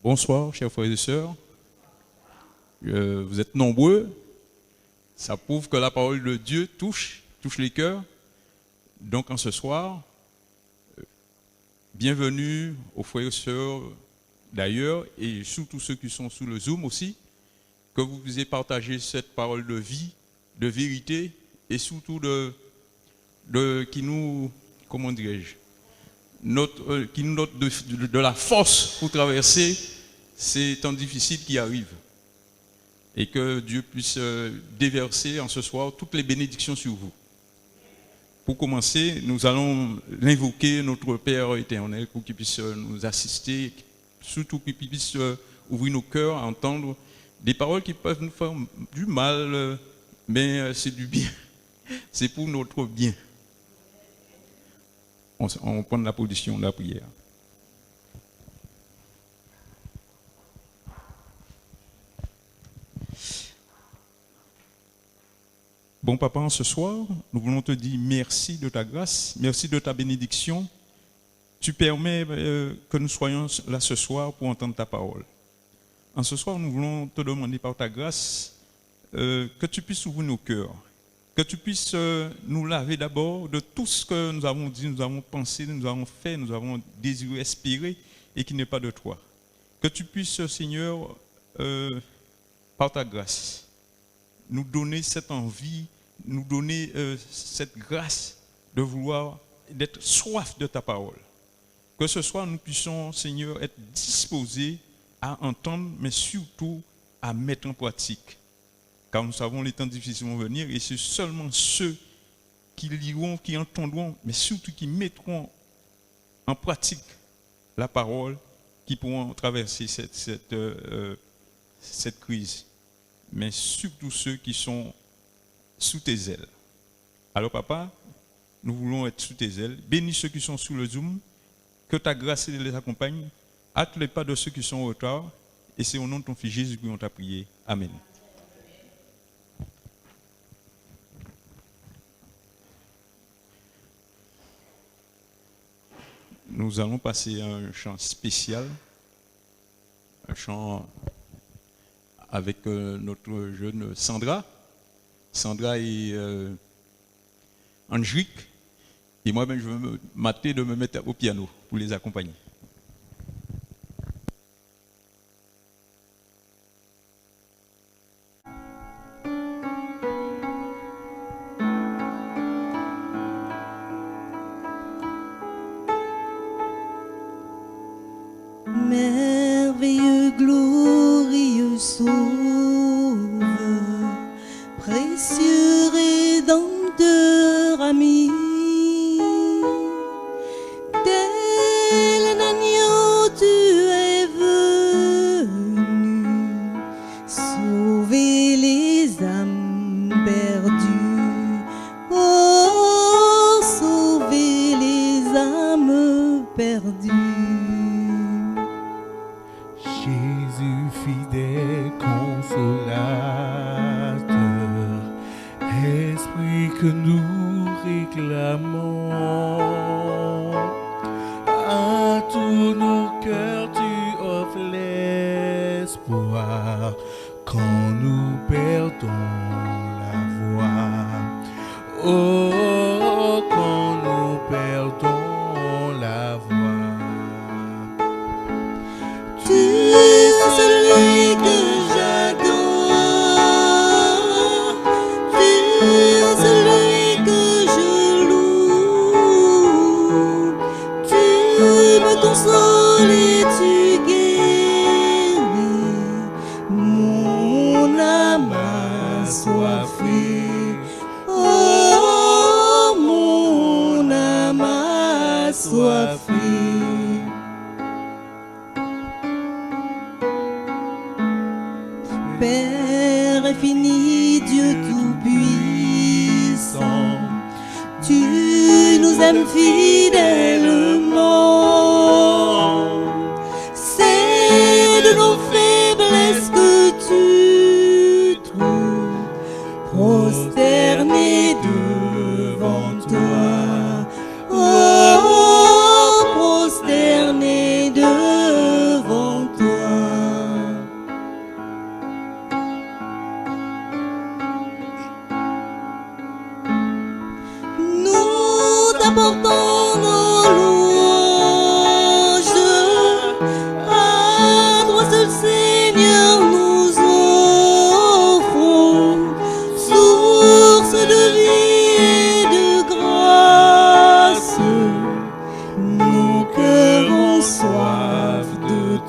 Bonsoir, chers frères et sœurs. Vous êtes nombreux. Ça prouve que la parole de Dieu touche les cœurs. Donc, en ce soir, bienvenue aux frères et sœurs d'ailleurs, et surtout ceux qui sont sous le Zoom aussi, que vous puissiez partager cette parole de vie, de vérité, et surtout qui nous, comment dirais-je, qui nous note de la force pour traverser ces temps difficiles qui arrivent. Et que Dieu puisse déverser en ce soir toutes les bénédictions sur vous. Pour commencer, nous allons l'invoquer, notre Père éternel, pour qu'il puisse nous assister, surtout qu'il puisse ouvrir nos cœurs à entendre des paroles qui peuvent nous faire du mal, mais c'est du bien. C'est pour notre bien. On prend la position de la prière. Bon papa, ce soir, nous voulons te dire merci de ta grâce, merci de ta bénédiction. Tu permets que nous soyons là ce soir pour entendre ta parole. En ce soir, nous voulons te demander par ta grâce que tu puisses ouvrir nos cœurs, que tu puisses nous laver d'abord de tout ce que nous avons dit, nous avons pensé, nous avons fait, nous avons désiré, espéré et qui n'est pas de toi. Que tu puisses, Seigneur, par ta grâce, nous donner cette envie, nous donner cette grâce de vouloir, d'être soif de ta parole. Que ce soit nous puissions, Seigneur, être disposés à entendre, mais surtout à mettre en pratique. Car nous savons les temps difficiles vont venir et c'est seulement ceux qui liront, qui entendront, mais surtout qui mettront en pratique la parole, qui pourront traverser cette crise. Mais surtout ceux qui sont sous tes ailes. Alors papa, nous voulons être sous tes ailes. Bénis ceux qui sont sous le Zoom, que ta grâce les accompagne. Hâte les pas de ceux qui sont en retard. Et c'est au nom de ton Fils Jésus qu'on t'a prié. Amen. Nous allons passer à un chant spécial, un chant avec notre jeune Sandra. Sandra et Angélique. Et moi-même, je vais me mater de me mettre au piano pour les accompagner. Merveilleux, glorieux Sauveur, précieux Rédempteur ami, tel un agneau tu es venu sauver les âmes perdues. Oh, sauver les âmes perdues. Jésus fidèle consolateur, Esprit que nous réclamons, à tous nos cœurs tu offres l'espoir quand nous perdons la voie. Oh, quand nous perdons la voie. Tu es celui que j'adore, tu es celui que je loue, tu me consoles et tu guéris mon âme assoiffée. Oh, mon âme assoiffée. Père infini, Dieu tout-puissant, tu nous aimes fidèlement. C'est de nos faiblesses que tu trouves prosternés devant toi. Oh, prosternés devant toi.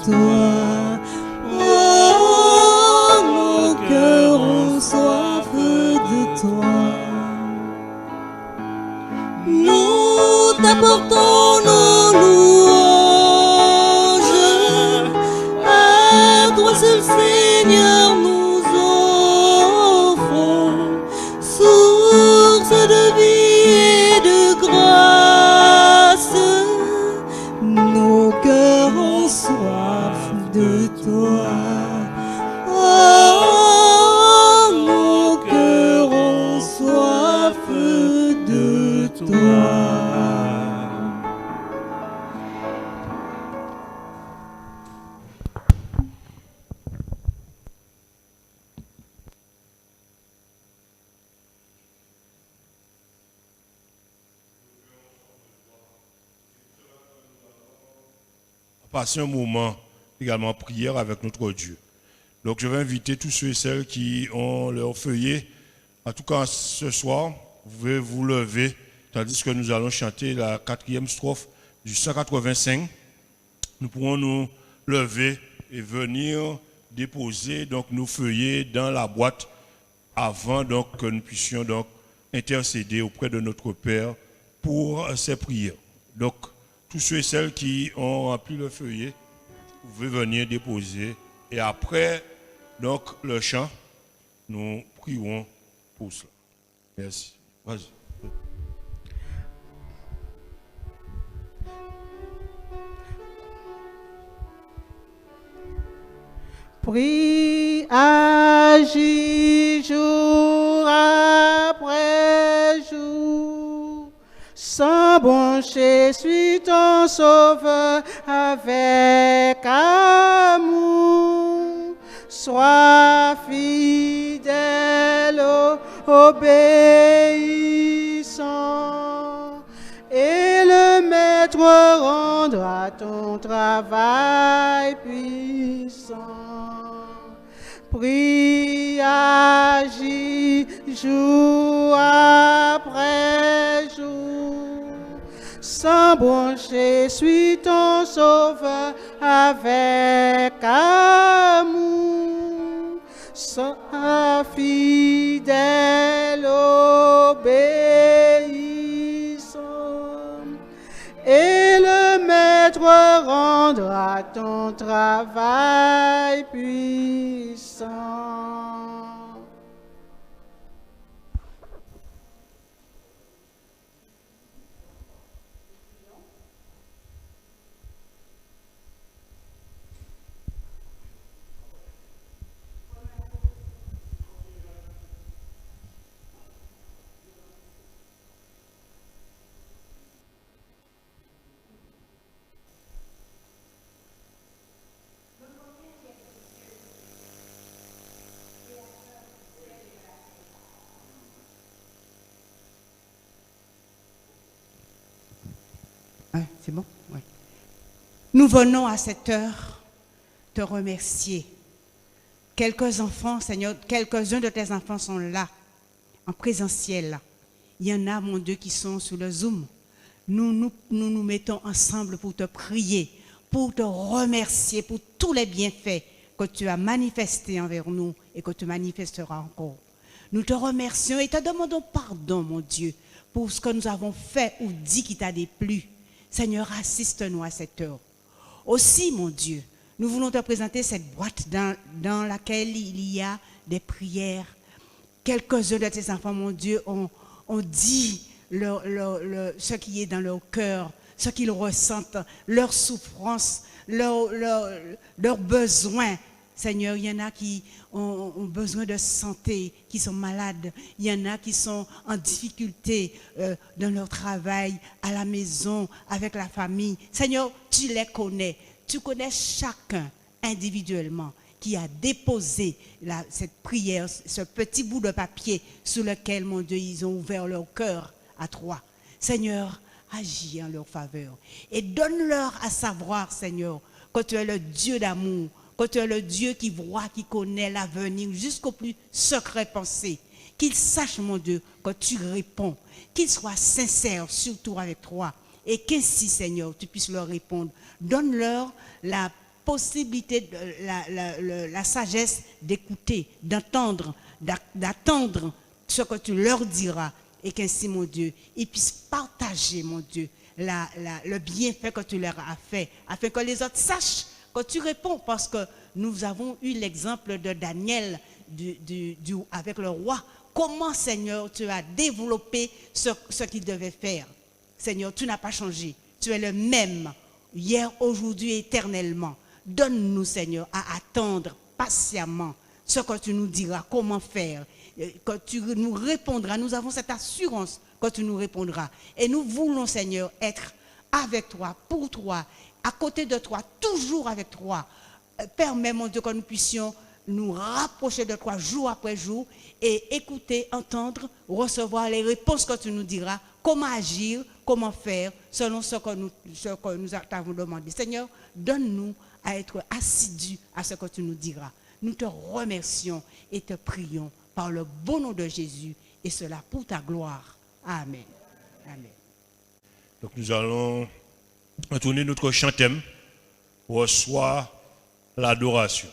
toi. Oh, mon cœur en soif de toi. Nous t'apportons nos louanges, à toi seul Seigneur nous offrons, source de vie et de grâce, nos cœurs ont soif de toi. Oh, nos cœurs ont soif de toi. Passer un moment également prière avec notre Dieu. Donc je vais inviter tous ceux et celles qui ont leur feuillet. En tout cas ce soir, vous pouvez vous lever tandis que nous allons chanter la 4e strophe du 185. Nous pourrons nous lever et venir déposer donc nos feuillets dans la boîte avant donc que nous puissions donc intercéder auprès de notre Père pour ces prières. Donc tous ceux et celles qui ont rempli le feuillet, vous pouvez venir déposer. Et après, donc, le chant, nous prierons pour cela. Merci. Vas-y. Prie, agis jour après jour, sans broncher, suis ton sauveur avec amour. Sois fidèle, obéissant, et le maître rendra ton travail puissant. Prie, agis jour après jour, sans broncher, suis ton sauveur avec amour. Sois fidèle, obéissant, et le maître rendra ton travail puissant. C'est bon? Oui. Nous venons à cette heure te remercier. Quelques enfants, Seigneur, quelques-uns de tes enfants sont là, en présentiel. Il y en a, mon Dieu, qui sont sur le Zoom. Nous nous mettons ensemble pour te prier, pour te remercier pour tous les bienfaits que tu as manifestés envers nous et que tu manifesteras encore. Nous te remercions et te demandons pardon, mon Dieu, pour ce que nous avons fait ou dit qui t'a déplu. Seigneur, assiste-nous à cette heure. Aussi, mon Dieu, nous voulons te présenter cette boîte dans laquelle il y a des prières. Quelques-uns de tes enfants, mon Dieu, ont dit ce qui est dans leur cœur, ce qu'ils ressentent, leurs souffrances, leurs besoins. Seigneur, il y en a qui ont besoin de santé, qui sont malades. Il y en a qui sont en difficulté dans leur travail, à la maison, avec la famille. Seigneur, tu les connais. Tu connais chacun individuellement qui a déposé cette prière, ce petit bout de papier sur lequel, mon Dieu, ils ont ouvert leur cœur à toi. Seigneur, agis en leur faveur et donne-leur à savoir, Seigneur, que tu es le Dieu d'amour, que tu es le Dieu qui voit, qui connaît l'avenir jusqu'aux plus secrets pensées. Qu'ils sachent, mon Dieu, que tu réponds. Qu'ils soient sincères, surtout avec toi. Et qu'ainsi, Seigneur, tu puisses leur répondre. Donne-leur la possibilité, la sagesse d'écouter, d'entendre, d'attendre ce que tu leur diras, et qu'ainsi, mon Dieu, ils puissent partager, mon Dieu, le bienfait que tu leur as fait, afin que les autres sachent que tu réponds, parce que nous avons eu l'exemple de Daniel avec le roi. Comment, Seigneur, tu as développé ce qu'il devait faire. Seigneur, tu n'as pas changé. Tu es le même, hier, aujourd'hui, éternellement. Donne-nous, Seigneur, à attendre patiemment ce que tu nous diras, comment faire, que tu nous répondras. Nous avons cette assurance que tu nous répondras. Et nous voulons, Seigneur, être avec toi, pour toi, à côté de toi, toujours avec toi. Permets, mon Dieu, que nous puissions nous rapprocher de toi jour après jour et écouter, entendre, recevoir les réponses que tu nous diras, comment agir, comment faire, selon ce que nous t'avons demandé. Seigneur, donne-nous à être assidus à ce que tu nous diras. Nous te remercions et te prions par le bon nom de Jésus, et cela pour ta gloire. Amen. Amen. Donc nous allons retourner notre chant thème, reçois l'adoration.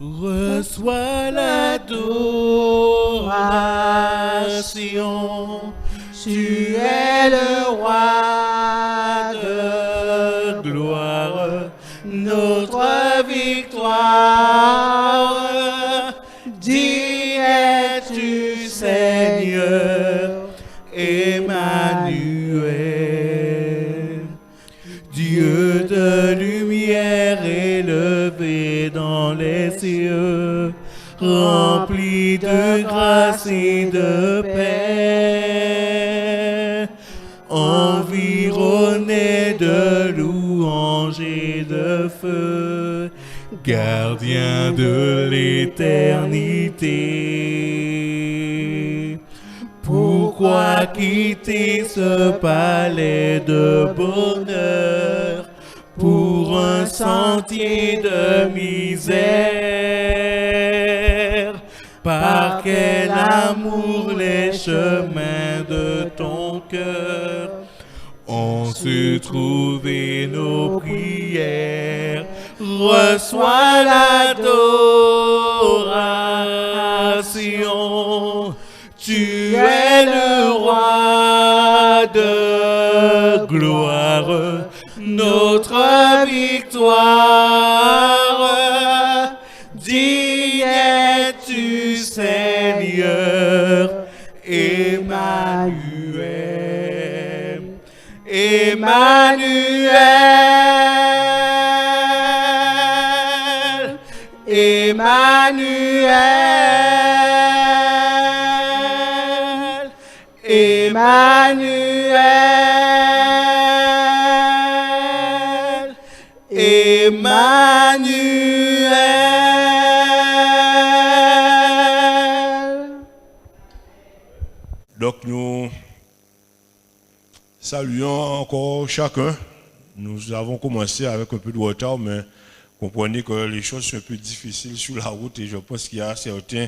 Reçois l'adoration, tu es le roi de gloire, notre victoire. Dis es-tu Seigneur, Emmanuel, Dieu de lumière élevé dans les cieux, rempli de grâce et de paix, environné de louanges et de feu, gardien de l'éternité. Pourquoi quitter ce palais de bonheur pour un sentier de misère? Par quel amour les chemins de ton cœur ont su trouver nos prières. Reçois l'adoration, tu es le roi de gloire, notre victoire. Dis es-tu Seigneur, Emmanuel, Emmanuel, Emmanuel, Emmanuel, Emmanuel. Donc nous saluons encore chacun. Nous avons commencé avec un peu de retard, mais comprenez que les choses sont un peu difficiles sur la route et je pense qu'il y a certains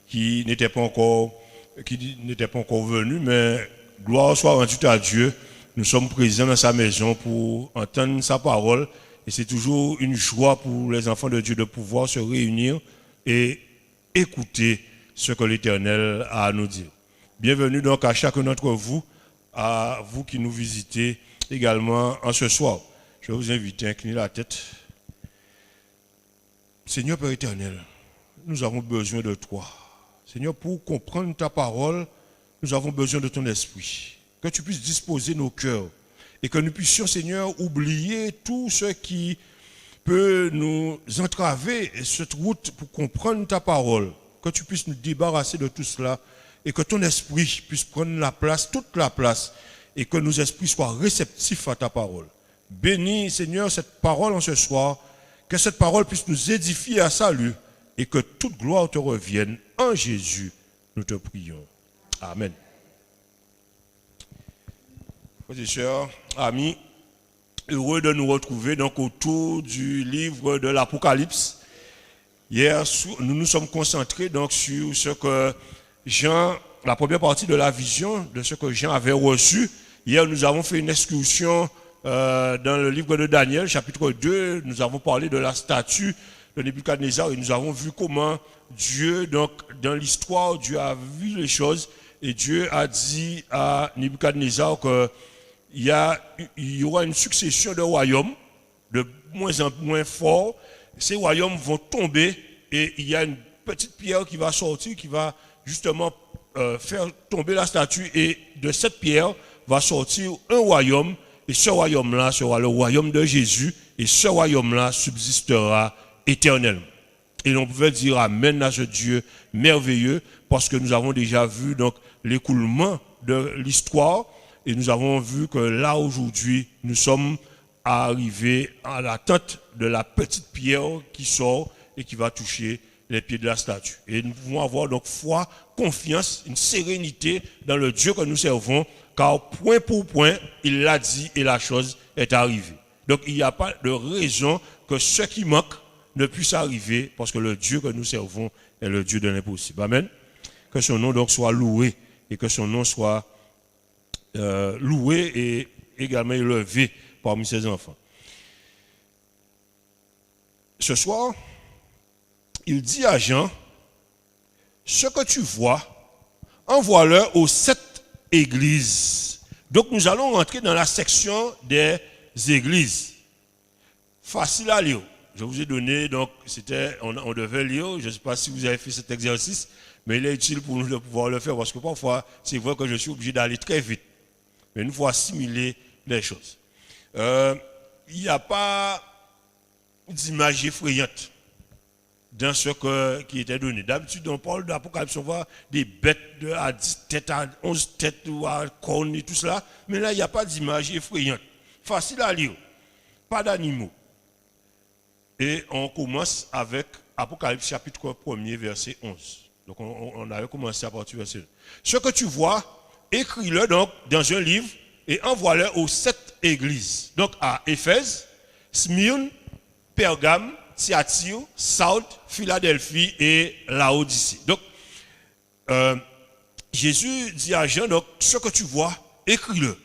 qui n'étaient pas encore venus, mais gloire soit rendue à Dieu. Nous sommes présents dans sa maison pour entendre sa parole et c'est toujours une joie pour les enfants de Dieu de pouvoir se réunir et écouter ce que l'Éternel a à nous dire. Bienvenue donc à chacun d'entre vous, à vous qui nous visitez également en ce soir. Je vais vous inviter à incliner la tête. Seigneur Père éternel, nous avons besoin de toi. Seigneur, pour comprendre ta parole, nous avons besoin de ton esprit. Que tu puisses disposer nos cœurs et que nous puissions, Seigneur, oublier tout ce qui peut nous entraver cette route pour comprendre ta parole. Que tu puisses nous débarrasser de tout cela et que ton esprit puisse prendre la place, toute la place, et que nos esprits soient réceptifs à ta parole. Bénis, Seigneur, cette parole en ce soir, que cette parole puisse nous édifier à salut et que toute gloire te revienne. En Jésus, nous te prions. Amen. Frères et sœurs, amis, heureux de nous retrouver donc autour du livre de l'Apocalypse. Hier, nous nous sommes concentrés donc sur ce que Jean, la première partie de la vision, de ce que Jean avait reçu. Hier, nous avons fait une excursion dans le livre de Daniel, chapitre 2. Nous avons parlé de la statue de Nebuchadnezzar et nous avons vu comment Dieu, donc dans l'histoire, Dieu a vu les choses et Dieu a dit à Nebuchadnezzar qu'il y aura une succession de royaumes de moins en moins forts. Ces royaumes vont tomber et il y a une petite pierre qui va sortir, qui va justement faire tomber la statue et de cette pierre va sortir un royaume et ce royaume-là sera le royaume de Jésus et ce royaume-là subsistera éternellement. Et l'on pouvait dire amen à ce Dieu merveilleux parce que nous avons déjà vu donc l'écoulement de l'histoire et nous avons vu que là aujourd'hui nous sommes arrivés à l'attente de la petite pierre qui sort et qui va toucher les pieds de la statue. Et nous pouvons avoir donc foi, confiance, une sérénité dans le Dieu que nous servons, car point pour point, il l'a dit et la chose est arrivée. Donc il n'y a pas de raison que ce qui manque ne puisse arriver, parce que le Dieu que nous servons est le Dieu de l'impossible. Amen. Que son nom donc soit loué, et que son nom soit loué et également élevé parmi ses enfants. Ce soir, il dit à Jean, ce que tu vois, envoie-le aux 7 églises. Donc nous allons rentrer dans la section des églises. Facile à lire. Je vous ai donné, donc on devait lire, je ne sais pas si vous avez fait cet exercice, mais il est utile pour nous de pouvoir le faire, parce que parfois, c'est vrai que je suis obligé d'aller très vite. Mais il faut assimiler les choses. Il n'y a pas d'image effrayante dans ce qui était donné. D'habitude, on parle d'Apocalypse, on voit des bêtes à 10 têtes, à 11 têtes, ou à cornes et tout cela. Mais là, il n'y a pas d'image effrayante. Facile à lire. Pas d'animaux. Et on commence avec Apocalypse chapitre 1er, verset 11. Donc on avait commencé à partir du verset 1. Ce que tu vois, écris-le donc dans un livre et envoie-le aux 7 églises. Donc à Éphèse, Smyrne, Pergame, Thyatire, Sardes, Philadelphie et Laodicée. Donc, Jésus dit à Jean, donc, ce que tu vois, écris-le.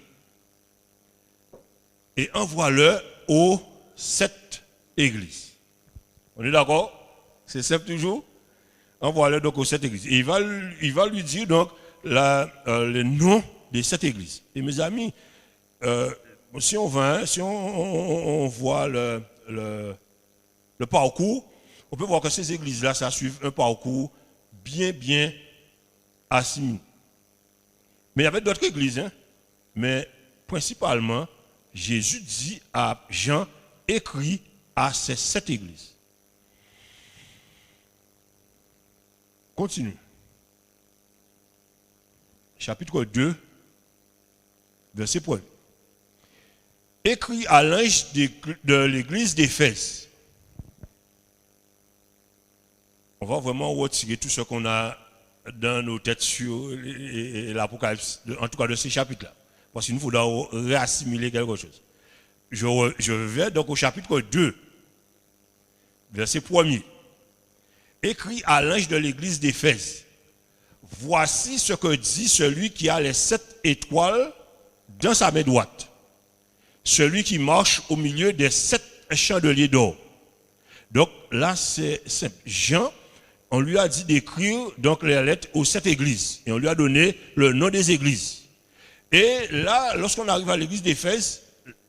Et envoie-le aux 7 églises. On est d'accord? C'est simple toujours? Envoie-le donc aux 7 églises. Et il va lui dire donc le nom des 7 églises. Et mes amis, si on va, si on voit le parcours, on peut voir que ces églises-là, ça suit un parcours bien assimilé. Mais il y avait d'autres églises, hein? Mais principalement, Jésus dit à Jean, écrit à ces 7 églises. Continue. Chapitre 2, verset 1. Écrit à l'ange de l'église d'Éphèse. On va vraiment retirer tout ce qu'on a dans nos têtes sur l'Apocalypse, en tout cas de ces chapitres-là. Parce qu'il nous faudra réassimiler quelque chose. Je vais donc au chapitre 2, verset 1er. Écrit à l'ange de l'église d'Éphèse. Voici ce que dit celui qui a les 7 étoiles dans sa main droite. Celui qui marche au milieu des 7 chandeliers d'or. Donc là, c'est simple. Jean, on lui a dit d'écrire donc les lettres aux 7 églises. Et on lui a donné le nom des églises. Et là, lorsqu'on arrive à l'église d'Éphèse,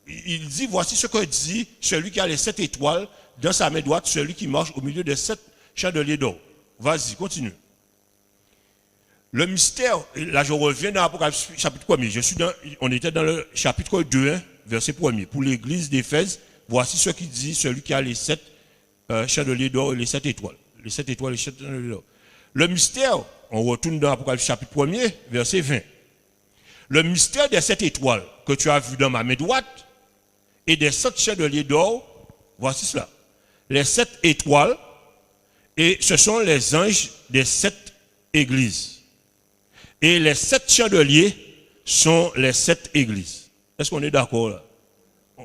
il dit, voici ce que dit celui qui a les 7 étoiles dans sa main droite, celui qui marche au milieu des 7 chandeliers d'or. vas-y, continue. Le mystère, là je reviens dans l'Apocalypse chapitre 1er. On était dans le chapitre 2, verset 1er. Pour l'église d'Éphèse, voici ce qu'il dit, celui qui a les 7 chandeliers d'or et les 7 étoiles. Les 7 étoiles et les 7 chandeliers d'or. Le mystère, on retourne dans l'Apocalypse chapitre 1er, verset 20. Le mystère des 7 étoiles que tu as vu dans ma main droite et des 7 chandeliers d'or, voici cela. Les 7 étoiles, et ce sont les anges des 7 églises. Et les 7 chandeliers sont les 7 églises. Est-ce qu'on est d'accord là?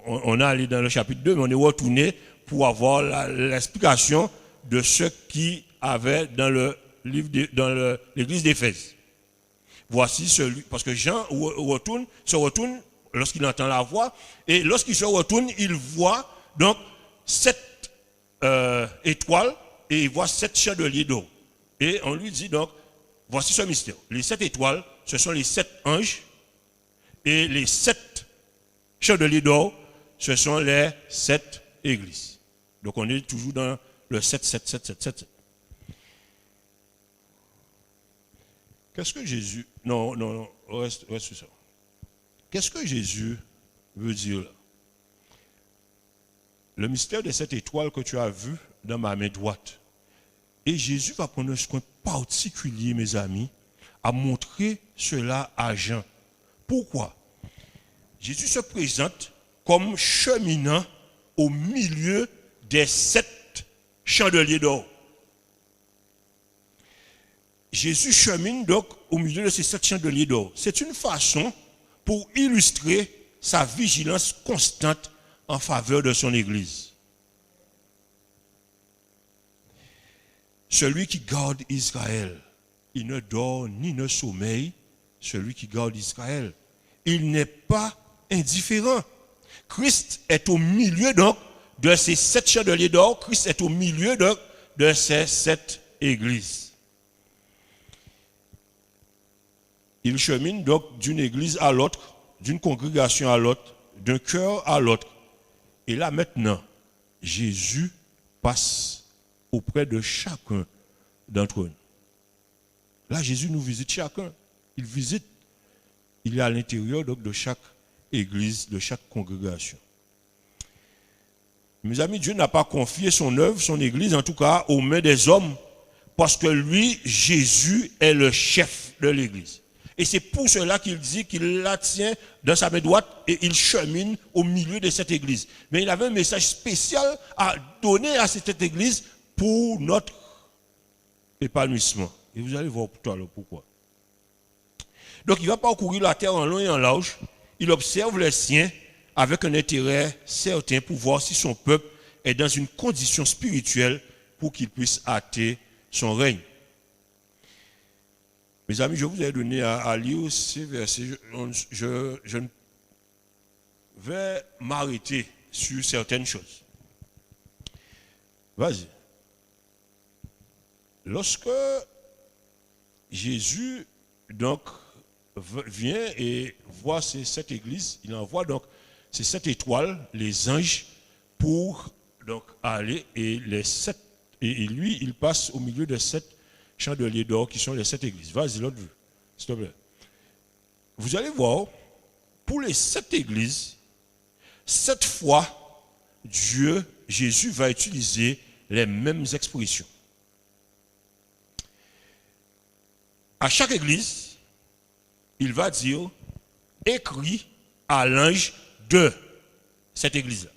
On est allé dans le chapitre 2, mais on est retourné pour avoir l'explication de ce qui avait dans le livre dans l'église d'Éphèse. Voici celui, parce que Jean se retourne lorsqu'il entend la voix, et lorsqu'il se retourne, il voit donc 7 étoiles, et il voit 7 chandeliers d'or. Et on lui dit donc, voici ce mystère. Les 7 étoiles, ce sont les 7 anges, et les 7 chandeliers d'or, ce sont les 7 églises. Donc on est toujours dans le 7, 7, 7, 7, 7. Qu'est-ce que Jésus... Non, reste sur ça. Qu'est-ce que Jésus veut dire là? Le mystère de cette étoile que tu as vu dans ma main droite. Et Jésus va prendre un soin particulier, mes amis, à montrer cela à Jean. Pourquoi? Jésus se présente comme cheminant au milieu des 7 chandeliers d'or. Jésus chemine donc au milieu de ces 7 chandeliers d'or. C'est une façon pour illustrer sa vigilance constante en faveur de son Église. Celui qui garde Israël, il ne dort ni ne sommeille, celui qui garde Israël. Il n'est pas indifférent. Christ est au milieu donc de ces 7 chandeliers d'or, Christ est au milieu donc de ces 7 églises. Il chemine donc d'une église à l'autre, d'une congrégation à l'autre, d'un cœur à l'autre. Et là maintenant, Jésus passe auprès de chacun d'entre nous. Là, Jésus nous visite chacun. Il est à l'intérieur donc de chaque église, de chaque congrégation. Mes amis, Dieu n'a pas confié son œuvre, son église, en tout cas, aux mains des hommes, parce que lui, Jésus, est le chef de l'église. Et c'est pour cela qu'il dit qu'il la tient dans sa main droite et il chemine au milieu de cette église. Mais il avait un message spécial à donner à cette église pour notre épanouissement. Et vous allez voir tout à l'heure pourquoi. Donc il va parcourir la terre en long et en large. Il observe les siens avec un intérêt certain pour voir si son peuple est dans une condition spirituelle pour qu'il puisse hâter son règne. Mes amis, je vous ai donné à lire ces versets. Je vais m'arrêter sur certaines choses. Vas-y. Lorsque Jésus donc vient et voit ces 7 églises, il envoie donc ces 7 étoiles, les anges, pour donc aller et les 7, et lui il passe au milieu des 7 chandeliers d'or qui sont les 7 églises. Vas-y, l'autre vue, s'il te plaît. Vous allez voir, pour les 7 églises, 7 fois, Jésus va utiliser les mêmes expressions. À chaque église, il va dire écrit à l'ange de cette église-là.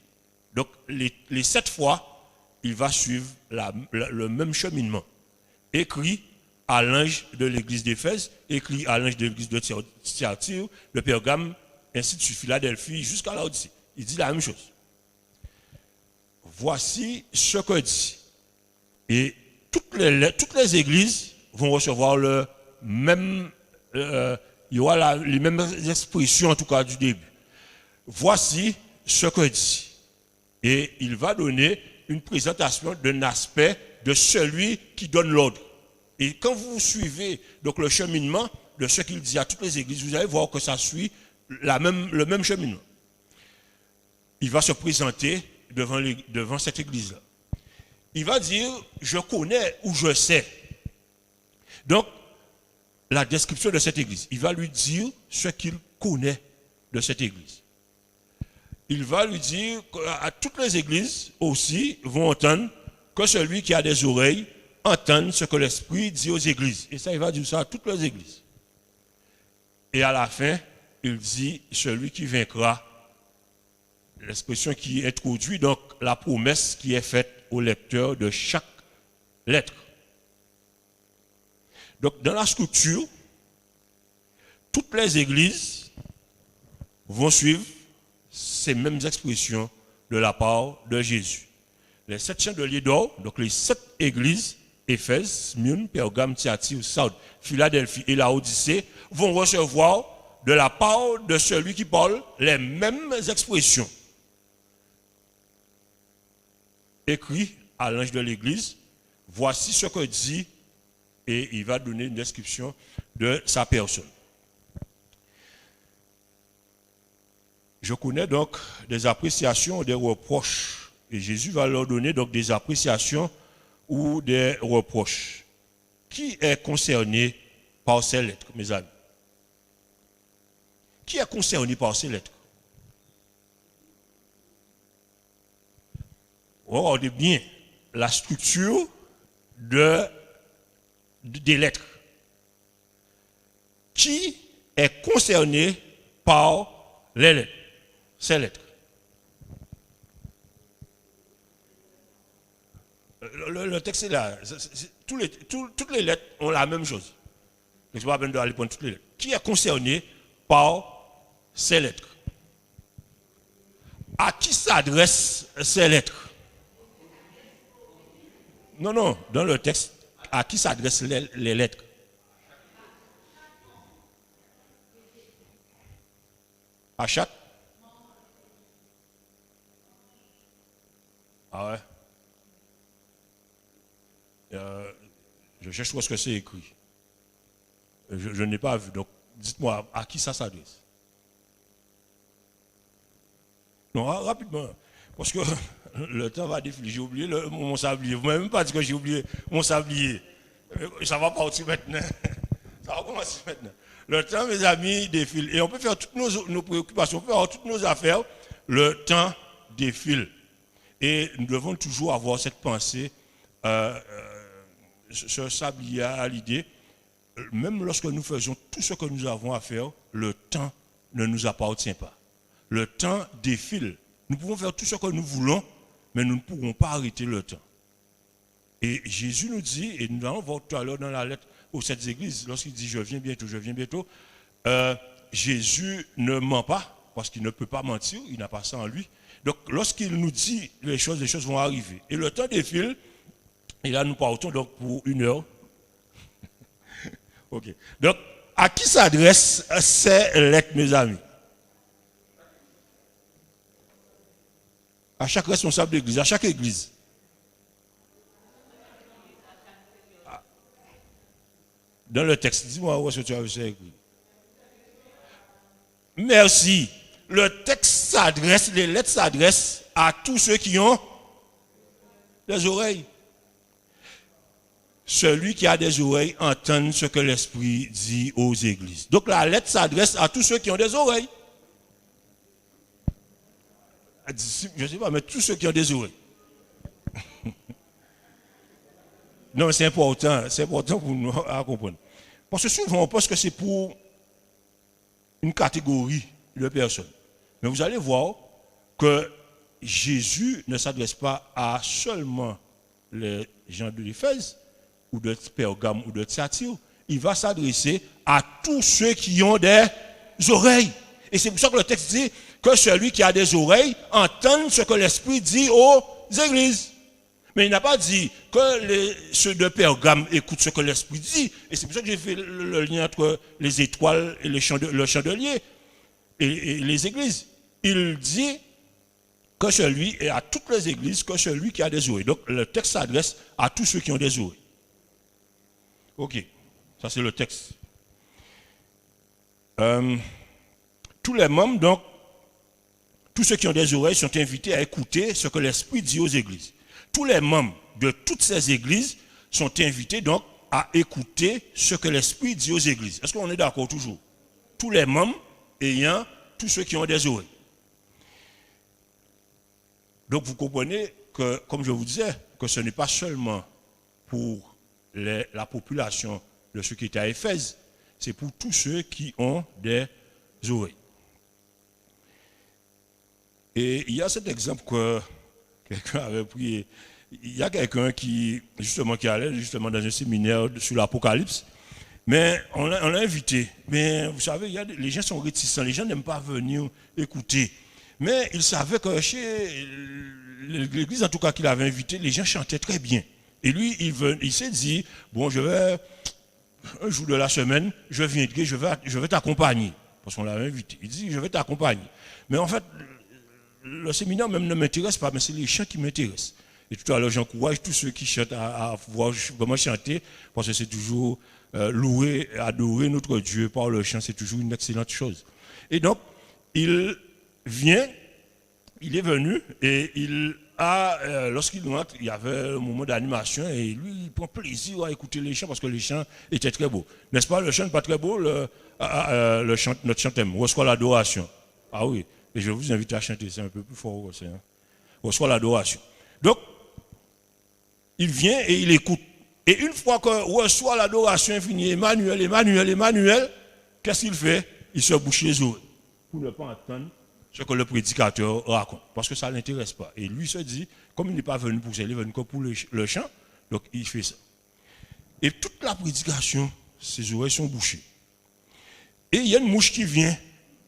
Donc, les 7 fois, il va suivre le même cheminement. Écrit à l'ange de l'église d'Éphèse, écrit à l'ange de l'église de Thyatire, de Pergame, ainsi de suite, Philadelphie, jusqu'à Laodicée. Il dit la même chose. Voici ce que dit. Et toutes les églises vont recevoir le même, il y aura les mêmes expressions, en tout cas du début. Voici ce que dit. Et il va donner une présentation d'un aspect de celui qui donne l'ordre. Et quand vous suivez donc le cheminement de ce qu'il dit à toutes les églises, vous allez voir que ça suit le même cheminement. Il va se présenter devant cette église-là. Il va dire, je connais ou je sais. Donc, la description de cette église, il va lui dire ce qu'il connaît de cette église. Il va lui dire qu'à toutes les églises aussi vont entendre que celui qui a des oreilles entende ce que l'Esprit dit aux églises. Et ça, il va dire ça à toutes les églises. Et à la fin, il dit celui qui vaincra, l'expression qui introduit donc la promesse qui est faite au lecteur de chaque lettre. Donc dans la structure, toutes les églises vont suivre ces mêmes expressions de la part de Jésus. Les 7 chandeliers d'or, donc les 7 églises, Éphèse, Smyrne, Pergame, Thyatire, Sardes, Philadelphie et Laodicée, vont recevoir de la part de celui qui parle les mêmes expressions. Écrit à l'ange de l'église, voici ce que dit, et il va donner une description de sa personne. Je connais donc des appréciations, des reproches, et Jésus va leur donner donc des appréciations ou des reproches. Qui est concerné par ces lettres, mes amis? Qui est concerné par ces lettres? Regardez bien la structure des lettres. Qui est concerné par les lettres? Ces lettres. Le texte est là. Toutes les lettres ont la même chose. Je ne vais pas besoin d'aller prendre toutes les lettres. Qui est concerné par ces lettres? À qui s'adressent ces lettres? Non, dans le texte, à qui s'adressent les lettres? À chaque? Ah ouais. Je cherche où est-ce que c'est écrit. Je n'ai pas vu. Donc, dites-moi, à qui ça s'adresse? Non, rapidement. Parce que le temps va défiler. J'ai oublié mon sablier. Vous ne m'avez même pas dit que j'ai oublié mon sablier. Ça va partir maintenant. Ça va commencer maintenant. Le temps, mes amis, défile. Et on peut faire toutes nos préoccupations, on peut faire toutes nos affaires. Le temps défile. Et nous devons toujours avoir cette pensée, ce sablier à l'idée. Même lorsque nous faisons tout ce que nous avons à faire, le temps ne nous appartient pas. Le temps défile. Nous pouvons faire tout ce que nous voulons, mais nous ne pourrons pas arrêter le temps. Et Jésus nous dit, et nous allons voir tout à l'heure dans la lettre aux 7 églises, lorsqu'il dit « je viens bientôt », Jésus ne ment pas, parce qu'il ne peut pas mentir, il n'a pas ça en lui. Donc lorsqu'il nous dit les choses vont arriver. Et le temps défile, et là nous partons donc pour 1 heure. Ok. Donc, à qui s'adressent ces lettres, mes amis? À chaque responsable d'église, à chaque église. Dans le texte, dis-moi où est-ce que tu as vu ça écrit. Merci. Le texte s'adresse, les lettres s'adressent à tous ceux qui ont des oreilles. Celui qui a des oreilles entend ce que l'Esprit dit aux églises. Donc la lettre s'adresse à tous ceux qui ont des oreilles. Je ne sais pas, mais tous ceux qui ont des oreilles. Non, c'est important pour nous à comprendre. Parce que souvent on pense que c'est pour une catégorie de personnes. Mais vous allez voir que Jésus ne s'adresse pas à seulement les gens de l'Éphèse, ou de Pergame, ou de Thyatire. Il va s'adresser à tous ceux qui ont des oreilles. Et c'est pour ça que le texte dit que celui qui a des oreilles entende ce que l'Esprit dit aux églises. Mais il n'a pas dit que ceux de Pergame écoutent ce que l'Esprit dit. Et c'est pour ça que j'ai fait le lien entre les étoiles et le chandelier et les églises. Il dit que celui, et à toutes les églises, que celui qui a des oreilles. Donc le texte s'adresse à tous ceux qui ont des oreilles. Ok, ça c'est le texte. Tous les membres, donc, tous ceux qui ont des oreilles sont invités à écouter ce que l'Esprit dit aux églises. Tous les membres de toutes ces églises sont invités donc à écouter ce que l'Esprit dit aux églises. Est-ce qu'on est d'accord toujours? Tous les membres ayant, tous ceux qui ont des oreilles. Donc vous comprenez que, comme je vous disais, que ce n'est pas seulement pour la population de ceux qui étaient à Éphèse, c'est pour tous ceux qui ont des oreilles. Et il y a cet exemple que quelqu'un avait pris. Il y a quelqu'un qui allait justement dans un séminaire sur l'Apocalypse, mais on l'a invité. Mais vous savez, les gens sont réticents, les gens n'aiment pas venir écouter. Mais il savait que chez l'église, en tout cas qu'il avait invité, les gens chantaient très bien. Et lui, il s'est dit, bon, un jour de la semaine, je viendrai, je vais t'accompagner. Parce qu'on l'avait invité. Il dit, je vais t'accompagner. Mais en fait, le séminaire même ne m'intéresse pas, mais c'est les chants qui m'intéressent. Et tout à l'heure, j'encourage tous ceux qui chantent à pouvoir vraiment chanter, parce que c'est toujours louer, adorer notre Dieu par le chant, c'est toujours une excellente chose. Et donc, il est venu, et lorsqu'il rentre, il y avait un moment d'animation, et lui, il prend plaisir à écouter les chants, parce que les chants étaient très beaux. N'est-ce pas, le chant n'est pas très beau, notre chant thème, reçoit l'adoration. Ah oui, et je vous invite à chanter, c'est un peu plus fort aussi. Hein. Reçoit l'adoration. Donc, il vient et il écoute. Et une fois que reçoit l'adoration infinie, Emmanuel, qu'est-ce qu'il fait? Il se bouche les oreilles pour ne pas entendre ce que le prédicateur raconte, parce que ça ne l'intéresse pas. Et lui se dit, comme il n'est pas venu pour ça, il est venu que pour le chant, donc il fait ça. Et toute la prédication, ses oreilles sont bouchées. Et il y a une mouche qui vient,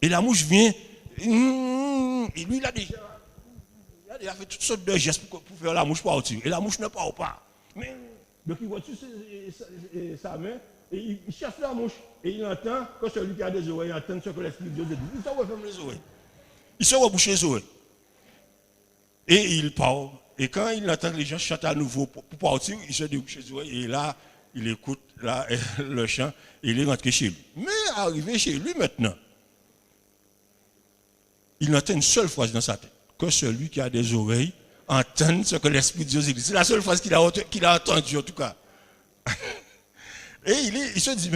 et la mouche vient, et lui il a déjà fait toutes sortes de gestes pour faire la mouche partir. Et la mouche ne part pas. Mais, donc il voit sa main, et il cherche la mouche. Et il entend que celui qui a des oreilles entend ce que l'Esprit de Dieu dit. Il se referme les oreilles. Il se rebouche les oreilles. Et il part. Et quand il entend que les gens chantent à nouveau pour partir, il se débouche les oreilles. Et là, il écoute le chant et il est rentré chez lui. Mais arrivé chez lui maintenant, il entend une seule phrase dans sa tête. Que celui qui a des oreilles entende ce que l'Esprit de Dieu dit. C'est la seule phrase qu'il a entendue en tout cas. Et il se dit,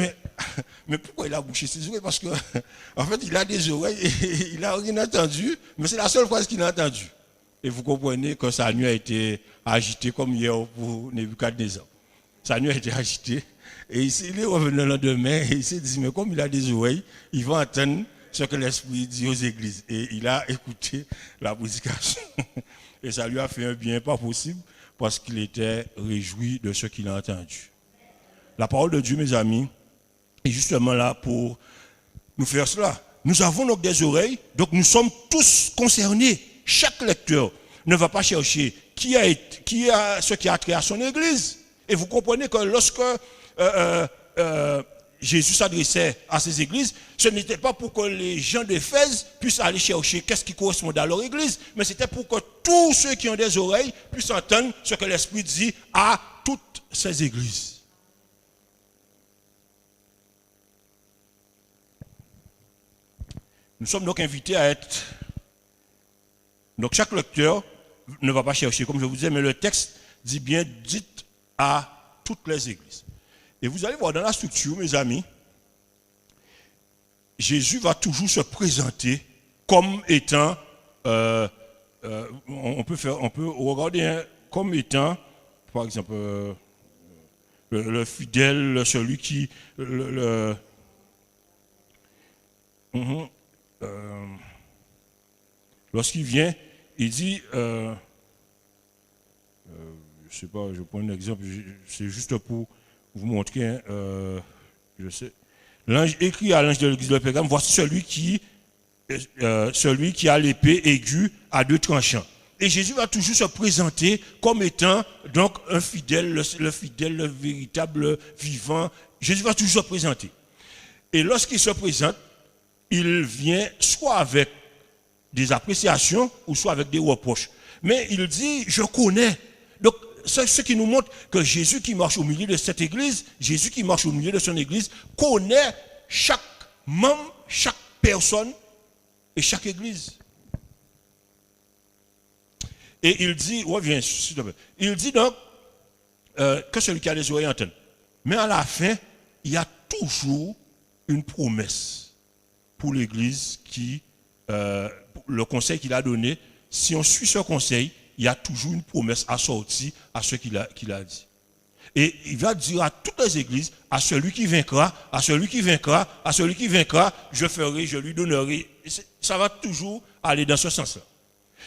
mais pourquoi il a bouché ses oreilles? Parce que, en fait, il a des oreilles et il n'a rien entendu, mais c'est la seule phrase qu'il a entendue. Et vous comprenez que sa nuit a été agitée comme hier pour Nebuchadnezzar. Sa nuit a été agitée. Et il est revenu le lendemain et il s'est dit, mais comme il a des oreilles, il va entendre ce que l'Esprit dit aux églises. Et il a écouté la prédication. Et ça lui a fait un bien pas possible parce qu'il était réjoui de ce qu'il a entendu. La parole de Dieu, mes amis, est justement là pour nous faire cela. Nous avons donc des oreilles, donc nous sommes tous concernés. Chaque lecteur ne va pas chercher qui a ce qui a trait à son église. Et vous comprenez que lorsque Jésus s'adressait à ces églises, ce n'était pas pour que les gens d'Éphèse puissent aller chercher qu'est-ce qui correspond à leur église, mais c'était pour que tous ceux qui ont des oreilles puissent entendre ce que l'Esprit dit à toutes ces églises. Nous sommes donc invités à être... Donc chaque lecteur ne va pas chercher, comme je vous disais, mais le texte dit bien, dites à toutes les églises. Et vous allez voir dans la structure, mes amis, Jésus va toujours se présenter comme étant, on peut regarder comme étant, par exemple, le fidèle, celui qui, lorsqu'il vient, il dit, je sais pas, je prends un exemple, c'est juste pour vous montrer, je sais. L'ange écrit à l'ange de l'église de Pérgame, voici celui qui a l'épée aiguë à deux tranchants. Et Jésus va toujours se présenter comme étant donc un fidèle, le fidèle, le véritable vivant. Jésus va toujours se présenter. Et lorsqu'il se présente, il vient soit avec des appréciations ou soit avec des reproches. Mais il dit, je connais. Donc, c'est ce qui nous montre que Jésus qui marche au milieu de cette église, Jésus qui marche au milieu de son église, connaît chaque membre, chaque personne et chaque église. Et il dit, reviens, s'il te plaît. Il dit donc que celui qui a les oreilles entende. Mais à la fin, il y a toujours une promesse pour l'Église le conseil qu'il a donné. Si on suit ce conseil, il y a toujours une promesse assortie à ce qu'il a dit. Et il va dire à toutes les églises, à celui qui vaincra, à celui qui vaincra, à celui qui vaincra, je lui donnerai. Et ça va toujours aller dans ce sens-là.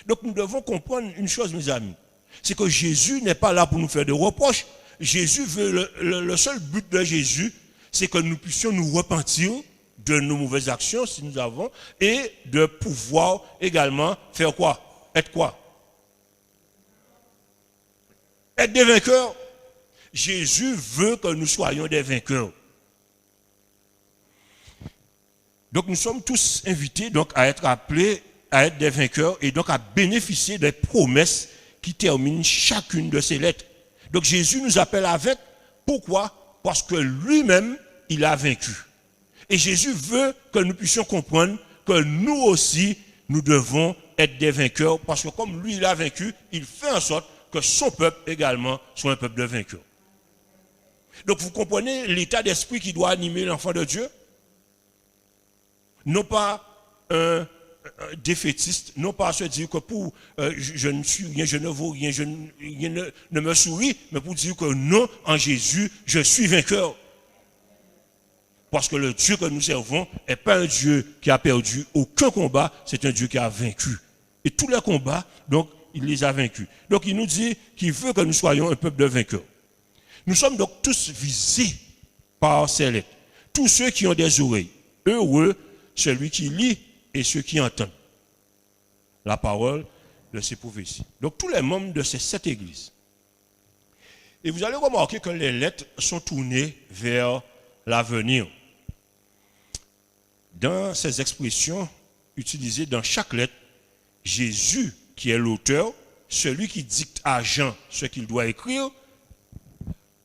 Donc nous devons comprendre une chose, mes amis. C'est que Jésus n'est pas là pour nous faire des reproches. Jésus veut, le seul but de Jésus, c'est que nous puissions nous repentir de nos mauvaises actions, si nous avons, et de pouvoir également faire quoi? Être quoi? Être des vainqueurs. Jésus veut que nous soyons des vainqueurs. Donc nous sommes tous invités donc, à être appelés à être des vainqueurs et donc à bénéficier des promesses qui terminent chacune de ces lettres. Donc Jésus nous appelle à vaincre. Pourquoi? Parce que lui-même, il a vaincu. Et Jésus veut que nous puissions comprendre que nous aussi, nous devons être des vainqueurs parce que comme lui, il a vaincu, il fait en sorte que son peuple également soit un peuple de vainqueurs. Donc vous comprenez l'état d'esprit qui doit animer l'enfant de Dieu? Non pas un défaitiste, non pas se dire que pour je ne suis rien, je ne vaux rien, rien ne me sourit, mais pour dire que non, en Jésus, je suis vainqueur. Parce que le Dieu que nous servons n'est pas un Dieu qui a perdu aucun combat, c'est un Dieu qui a vaincu. Et tous les combats, donc, il les a vaincus. Donc il nous dit qu'il veut que nous soyons un peuple de vainqueurs. Nous sommes donc tous visés par ces lettres. Tous ceux qui ont des oreilles, heureux celui qui lit et ceux qui entendent la parole de ces prophéties. Donc tous les membres de ces 7 églises. Et vous allez remarquer que les lettres sont tournées vers l'avenir. Dans ces expressions utilisées dans chaque lettre, Jésus, qui est l'auteur, celui qui dicte à Jean ce qu'il doit écrire,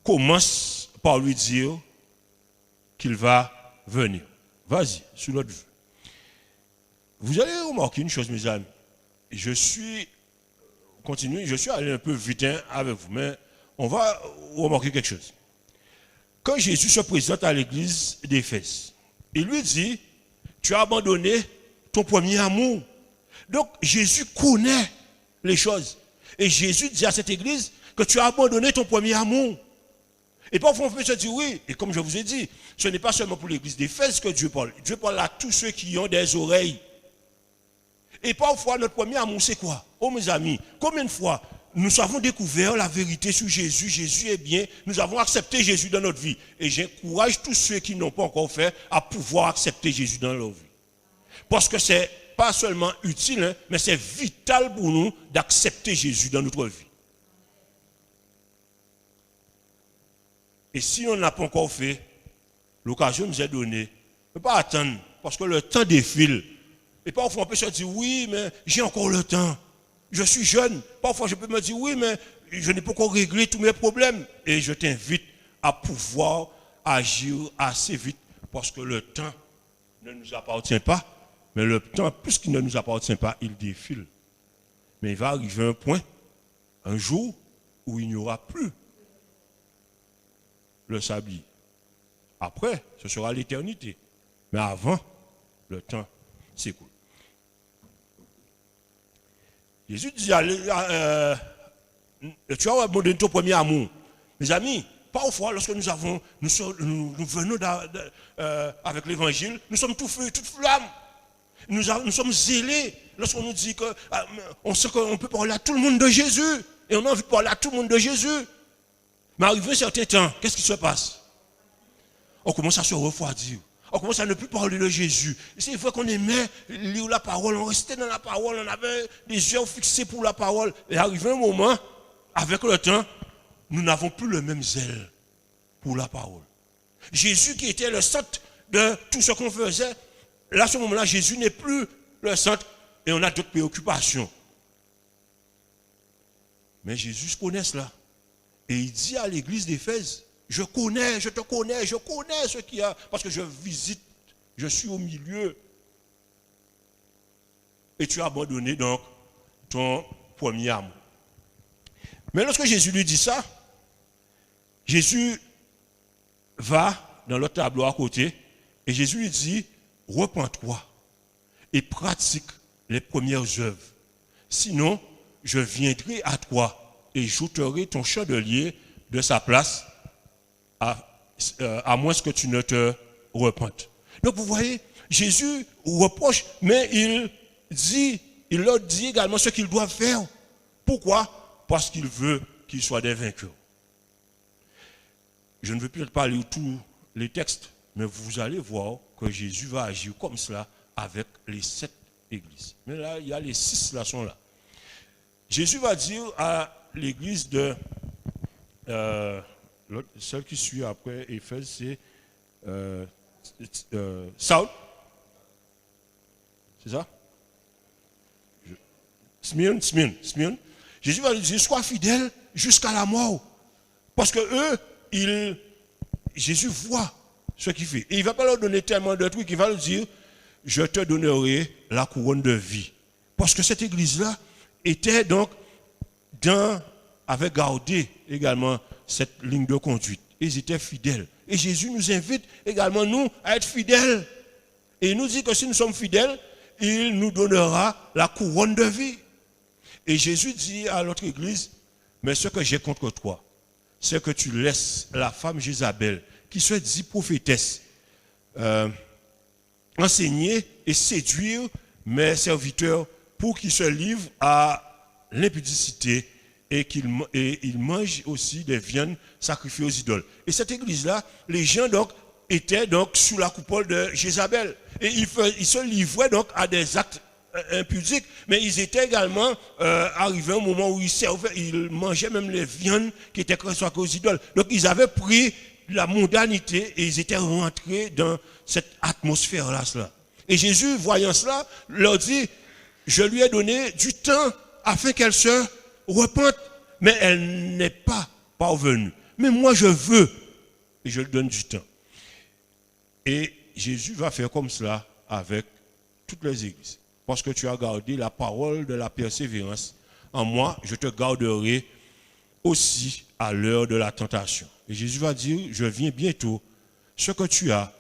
commence par lui dire qu'il va venir. Vas-y, sous l'autre vue. Vous allez remarquer une chose, mes amis. Je suis allé un peu vite avec vous, mais on va remarquer quelque chose. Quand Jésus se présente à l'église d'Éphèse, il lui dit, tu as abandonné ton premier amour. Donc Jésus connaît les choses. Et Jésus dit à cette église que tu as abandonné ton premier amour. Et parfois on peut se dire oui, et comme je vous ai dit, ce n'est pas seulement pour l'église d'Éphèse que Dieu parle. Dieu parle à tous ceux qui ont des oreilles. Et parfois notre premier amour c'est quoi? Oh mes amis, combien de fois nous avons découvert la vérité sur Jésus, Jésus est bien, nous avons accepté Jésus dans notre vie. Et j'encourage tous ceux qui n'ont pas encore fait à pouvoir accepter Jésus dans leur vie. Parce que c'est pas seulement utile, mais c'est vital pour nous d'accepter Jésus dans notre vie. Et si on n'a pas encore fait, l'occasion nous est donnée. On ne peut pas attendre, parce que le temps défile. Et parfois on peut se dire, oui, mais j'ai encore le temps. Je suis jeune. Parfois je peux me dire, oui, mais je n'ai pas encore réglé tous mes problèmes. Et je t'invite à pouvoir agir assez vite, parce que le temps ne nous appartient pas. Mais le temps, puisqu'il ne nous appartient pas, il défile. Mais il va arriver un point, un jour, où il n'y aura plus le sablier. Après, ce sera l'éternité. Mais avant, le temps s'écoule. Jésus dit, tu as abandonné ton premier amour. Mes amis, parfois, lorsque nous venons avec l'évangile, nous sommes tout feu, toute flamme. Nous sommes zélés lorsqu'on nous dit qu'on sait qu'on peut parler à tout le monde de Jésus. Et on a envie de parler à tout le monde de Jésus. Mais arrivé un certain temps, qu'est-ce qui se passe? On commence à se refroidir. On commence à ne plus parler de Jésus. C'est vrai qu'on aimait lire la parole, on restait dans la parole, on avait les yeux fixés pour la parole. Et arrivé un moment, avec le temps, nous n'avons plus le même zèle pour la parole. Jésus qui était le centre de tout ce qu'on faisait, là, à ce moment-là, Jésus n'est plus le centre et on a d'autres préoccupations. Mais Jésus connaît cela. Et il dit à l'église d'Éphèse, je te connais ce qu'il y a, parce que je visite, je suis au milieu. Et tu as abandonné donc ton premier amour. Mais lorsque Jésus lui dit ça, Jésus va dans le tableau à côté et Jésus lui dit, repens-toi et pratique les premières œuvres. Sinon, je viendrai à toi et j'ôterai ton chandelier de sa place à moins que tu ne te repentes. Donc vous voyez, Jésus reproche, mais il leur dit également ce qu'ils doivent faire. Pourquoi? Parce qu'il veut qu'ils soient des vainqueurs. Je ne veux plus pas lire tous les textes, mais vous allez voir que Jésus va agir comme cela avec les 7 églises. Mais là, il y a les 6 là sont là. Jésus va dire à l'église de celle qui suit après Éphèse, c'est Saul. C'est ça? Smyrne. Jésus va lui dire, sois fidèle jusqu'à la mort. Parce que eux, Jésus voit ce qu'il fait. Et il ne va pas leur donner tellement de trucs, il va leur dire, je te donnerai la couronne de vie. Parce que cette église-là était donc avait gardé également cette ligne de conduite. Ils étaient fidèles. Et Jésus nous invite également, nous, à être fidèles. Et il nous dit que si nous sommes fidèles, il nous donnera la couronne de vie. Et Jésus dit à l'autre église, mais ce que j'ai contre toi, c'est que tu laisses la femme Jézabel, qui se dit prophétesse, enseigner et séduire mes serviteurs pour qu'ils se livrent à l'impudicité et qu'ils mangent aussi des viandes sacrifiées aux idoles. Et cette église-là, les gens donc étaient donc sous la coupole de Jézabel. Et ils se livraient donc à des actes impudiques, mais ils étaient également arrivés à un moment où ils mangeaient même les viandes qui étaient consacrées aux idoles. Donc ils avaient pris la mondanité et ils étaient rentrés dans cette atmosphère-là. Et Jésus, voyant cela, leur dit, je lui ai donné du temps afin qu'elle se repente, mais elle n'est pas parvenue. Mais moi je veux, et je lui donne du temps. Et Jésus va faire comme cela avec toutes les églises. Parce que tu as gardé la parole de la persévérance, en moi, je te garderai aussi à l'heure de la tentation. Et Jésus va dire, je viens bientôt, ce que tu as,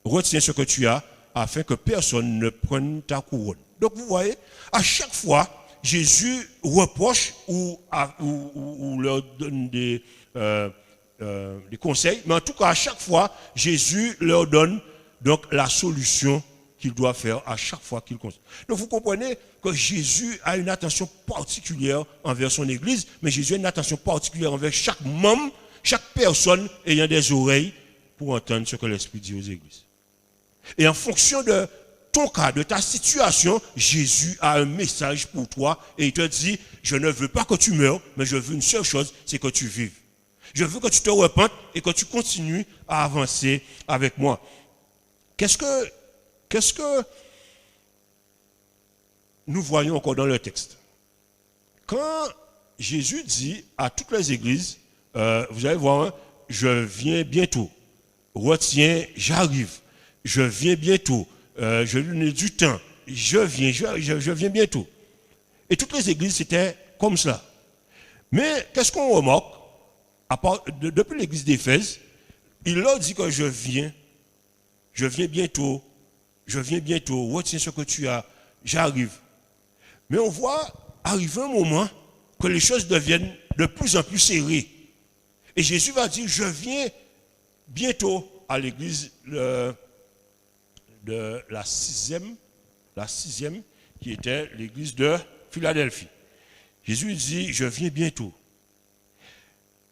retiens ce que tu as, afin que personne ne prenne ta couronne. Donc vous voyez, à chaque fois, Jésus reproche ou leur donne des conseils, mais en tout cas, à chaque fois, Jésus leur donne donc la solution qu'il doit faire à chaque fois qu'il conseille. Donc vous comprenez que Jésus a une attention particulière envers son Église, mais Jésus a une attention particulière envers chaque membre, chaque personne ayant des oreilles pour entendre ce que l'Esprit dit aux Églises. Et en fonction de ton cas, de ta situation, Jésus a un message pour toi et il te dit, je ne veux pas que tu meurs, mais je veux une seule chose, c'est que tu vives. Je veux que tu te repentes et que tu continues à avancer avec moi. Qu'est-ce que nous voyons encore dans le texte? Quand Jésus dit à toutes les églises, vous allez voir, je viens bientôt, retiens, j'arrive, je viens bientôt, je lui donne du temps, je viens bientôt. Et toutes les églises, c'était comme cela. Mais qu'est-ce qu'on remarque? Depuis l'église d'Éphèse, il leur dit que je viens bientôt, retiens ce que tu as, j'arrive. Mais on voit arriver un moment que les choses deviennent de plus en plus serrées. Et Jésus va dire, je viens bientôt à l'église de la sixième, qui était l'église de Philadelphie. Jésus dit, je viens bientôt.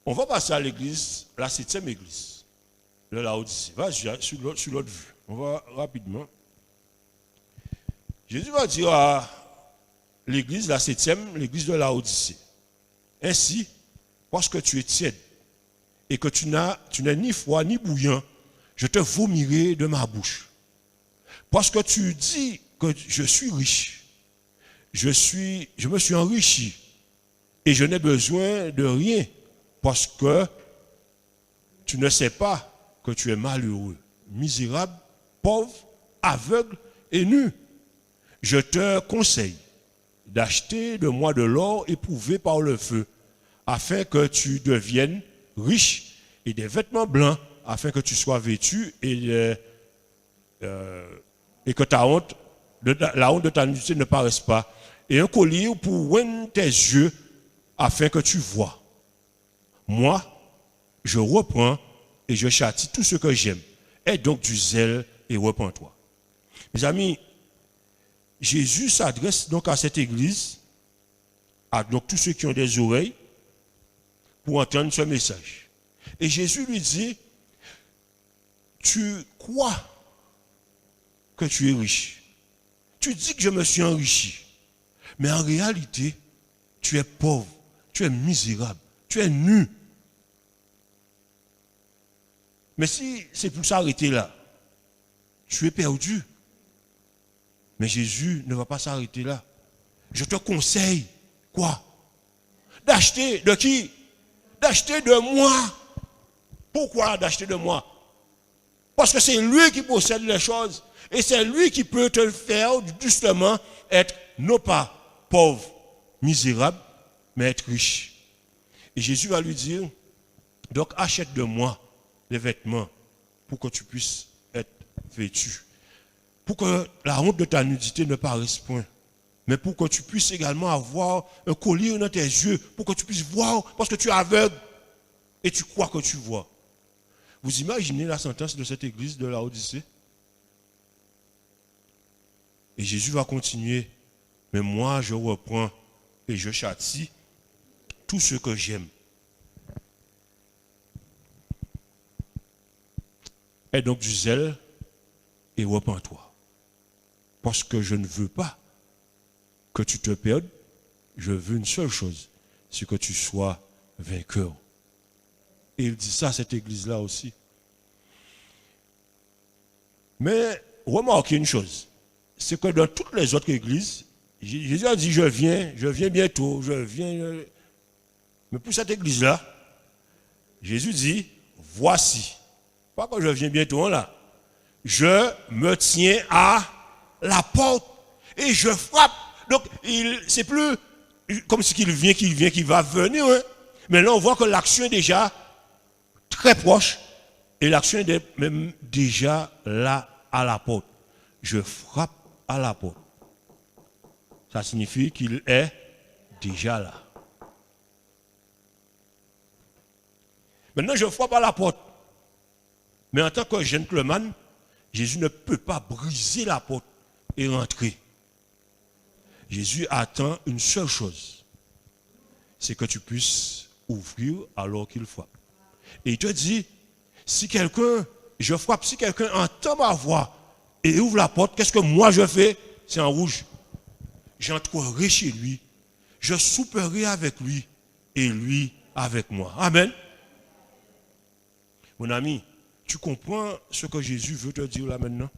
On va passer à l'église, la 7e église de Laodicée. Vas-y, sur l'autre vue. On va rapidement. Jésus va dire à l'église, la 7e, l'église de Laodicée. Ainsi, parce que tu es tiède et que tu n'es ni froid ni bouillant, je te vomirai de ma bouche. Parce que tu dis que je suis riche, je me suis enrichi et je n'ai besoin de rien parce que tu ne sais pas que tu es malheureux, misérable, pauvre, aveugle et nu. Je te conseille d'acheter de moi de l'or éprouvé par le feu, afin que tu deviennes riche, et des vêtements blancs afin que tu sois vêtu et que la honte de ta nudité ne paraisse pas. Et un collier pour oindre tes yeux afin que tu vois. Moi, je reprends et je châtie tout ce que j'aime. Aie donc du zèle et repens-toi. Mes amis, Jésus s'adresse donc à cette église, à donc tous ceux qui ont des oreilles, pour entendre ce message. Et Jésus lui dit, tu crois que tu es riche. Tu dis que je me suis enrichi. Mais en réalité, tu es pauvre, tu es misérable, tu es nu. Mais si c'est pour s'arrêter là, tu es perdu. Mais Jésus ne va pas s'arrêter là. Je te conseille, quoi? D'acheter de qui? D'acheter de moi. Pourquoi d'acheter de moi? Parce que c'est lui qui possède les choses. Et c'est lui qui peut te faire justement être non pas pauvre, misérable, mais être riche. Et Jésus va lui dire, donc achète de moi les vêtements pour que tu puisses être vêtu. Pour que la honte de ta nudité ne paraisse point. Mais pour que tu puisses également avoir un collier dans tes yeux, pour que tu puisses voir, parce que tu es aveugle et tu crois que tu vois. Vous imaginez la sentence de cette église de Laodicée? Et Jésus va continuer. Mais moi, je reprends et je châtie tout ce que j'aime. Aie donc du zèle et repens-toi. Parce que je ne veux pas que tu te perdes. Je veux une seule chose, c'est que tu sois vainqueur. Et il dit ça à cette église-là aussi. Mais remarquez une chose, c'est que dans toutes les autres églises, Jésus a dit, je viens bientôt, je viens. Mais pour cette église-là, Jésus dit, voici. Pas que je viens bientôt là. Je me tiens à la porte et je frappe. Donc, c'est plus comme si qu'il va venir. Hein. Mais là, on voit que l'action est déjà très proche et l'action est même déjà là à la porte. Je frappe à la porte. Ça signifie qu'il est déjà là. Maintenant, je frappe à la porte. Mais en tant que gentleman, Jésus ne peut pas briser la porte et rentrer. Jésus attend une seule chose. C'est que tu puisses ouvrir alors qu'il frappe. Et il te dit, si quelqu'un entend ma voix et ouvre la porte, qu'est-ce que moi je fais? C'est en rouge. J'entrerai chez lui, je souperai avec lui et lui avec moi. Amen. Mon ami, tu comprends ce que Jésus veut te dire là maintenant?